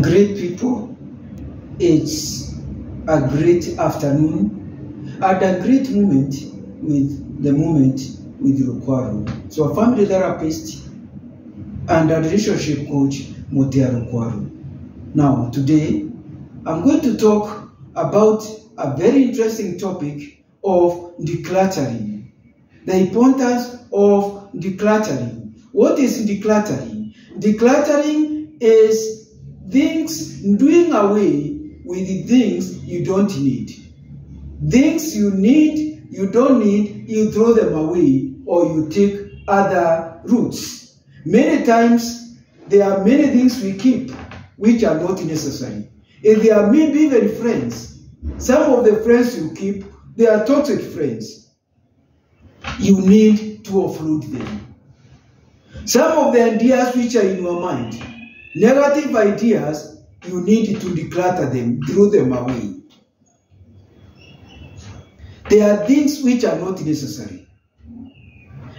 Great people, it's a great afternoon and a great moment with Rukwaru. So a family therapist and a relationship coach, Motea Rukwaru. Now, today, I'm going to talk about a very interesting topic of decluttering. The importance of decluttering. What is decluttering? Decluttering is doing away with the things you don't need. Things you need, you don't need, you throw them away or you take other routes. Many times, there are many things we keep which are not necessary. And there are maybe even friends. Some of the friends you keep, they are toxic friends. You need to offload them. Some of the ideas which are in your mind, negative ideas, you need to declutter them, throw them away. There are things which are not necessary.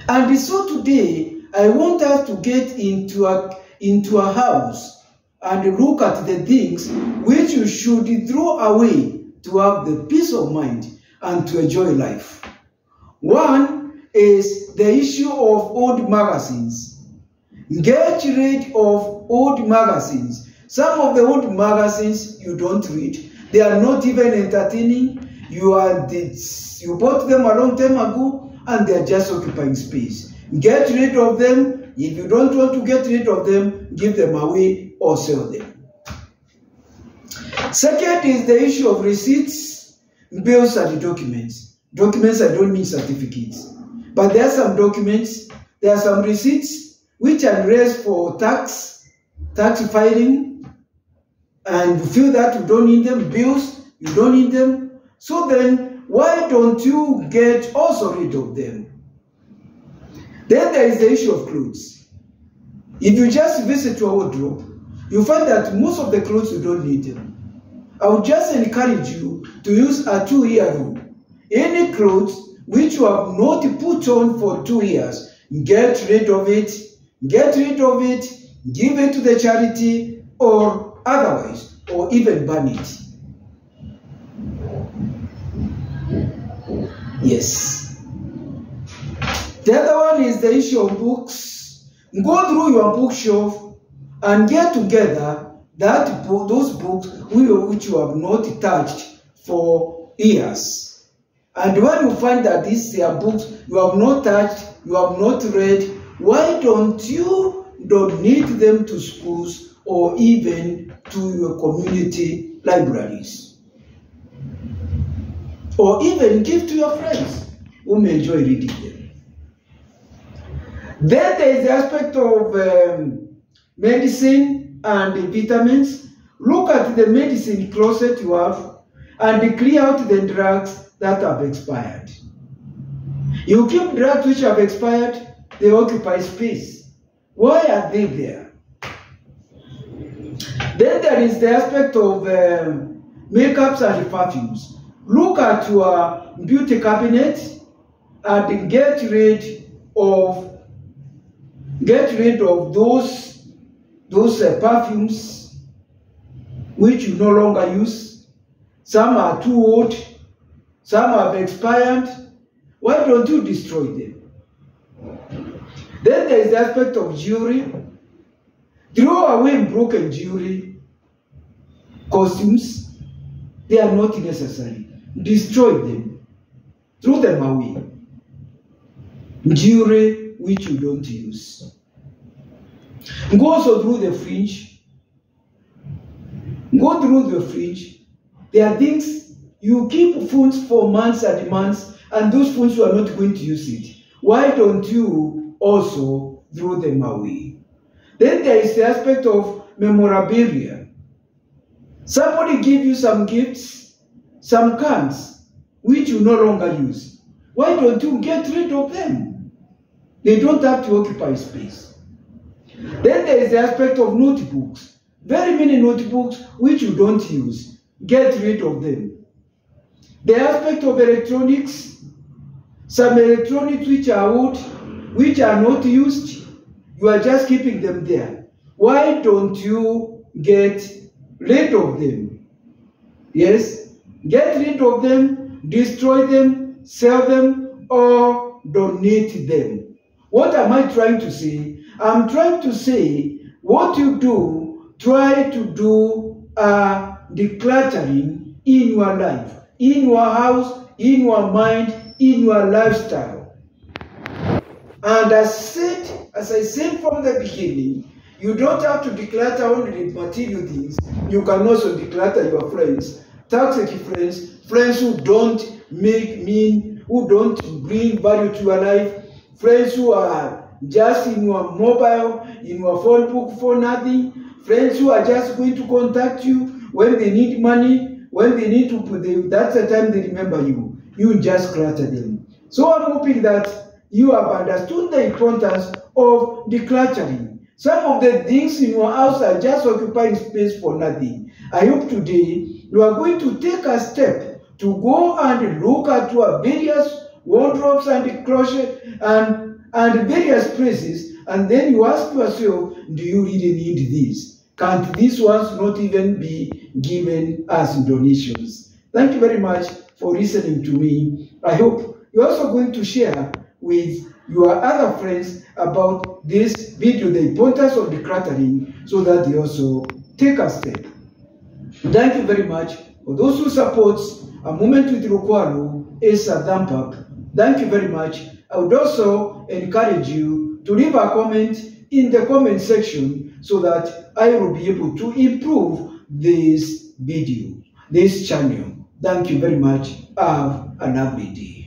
And so today, I want us to get into a house and look at the things which you should throw away to have the peace of mind and to enjoy life. One is the issue of old magazines. Get rid of old magazines. Some of the old magazines you don't read. They are not even entertaining. You bought them a long time ago and they are just occupying space. Get rid of them. If you don't want to get rid of them, give them away or sell them. Second is the issue of receipts, bills, and documents. Documents, I don't mean certificates. But there are some documents, there are some receipts which are raised for tax filing, and you feel that you don't need them. Bills, you don't need them. So then, why don't you get also rid of them? Then there is the issue of clothes. If you just visit your wardrobe, you find that most of the clothes you don't need them. I would just encourage you to use a 2-year rule. Any clothes which you have not put on for 2 years, get rid of it. Get rid of it, give it to the charity, or otherwise, or even burn it. Yes. The other one is the issue of books. Go through your bookshelf and get together those books which you have not touched for years. And when you find that these are books you have not touched, you have not read, why don't you donate them to schools or even to your community libraries? Or even give to your friends who may enjoy reading them. Then there is the aspect of medicine and vitamins. Look at the medicine closet you have and clear out the drugs that have expired. You keep drugs which have expired, they occupy space. Why are they there? Then there is the aspect of makeups and perfumes. Look at your beauty cabinet and get rid of those perfumes which you no longer use. Some are too old, some have expired. Why don't you destroy them? Then there is the aspect of jewelry. Throw away broken jewelry, costumes. They are not necessary. Destroy them. Throw them away. Jewelry which you don't use. Go also through the fridge. Go through the fridge. There are things you keep foods for months and months, and those foods you are not going to use it. Why don't you also throw them away? Then there is the aspect of memorabilia. Somebody give you some gifts, some cards, which you no longer use. Why don't you get rid of them? They don't have to occupy space. Then there is the aspect of notebooks. Very many notebooks which you don't use. Get rid of them. The aspect of electronics. Some electronics which are old, which are not used, you are just keeping them there. Why don't you get rid of them. Yes, get rid of them, destroy them, sell them, or donate them. What am I trying to say? I'm trying to say what you do, try to do decluttering in your life, in your house, in your mind, in your lifestyle. And as I said from the beginning, you don't have to declutter only the material things. You can also declutter your friends, toxic friends, friends who don't who don't bring value to your life, friends who are just in your mobile, in your phone book for nothing, friends who are just going to contact you when they need money, when they need to put them, that's the time they remember you. You just clutter them. So I'm hoping that you have understood the importance of decluttering. Some of the things in your house are just occupying space for nothing. I hope today you are going to take a step to go and look at your various wardrobes and closets and various places, and then you ask yourself, do you really need this? Can't these ones not even be given as donations? Thank you very much for listening to me. I hope you're also going to share with your other friends about this video, the importance of decluttering, so that they also take a step. Thank you very much. For those who support A Moment with Rukwaru is a thumb up. Thank you very much. I would also encourage you to leave a comment in the comment section so that I will be able to improve this video, this channel. Thank you very much. Have a lovely day.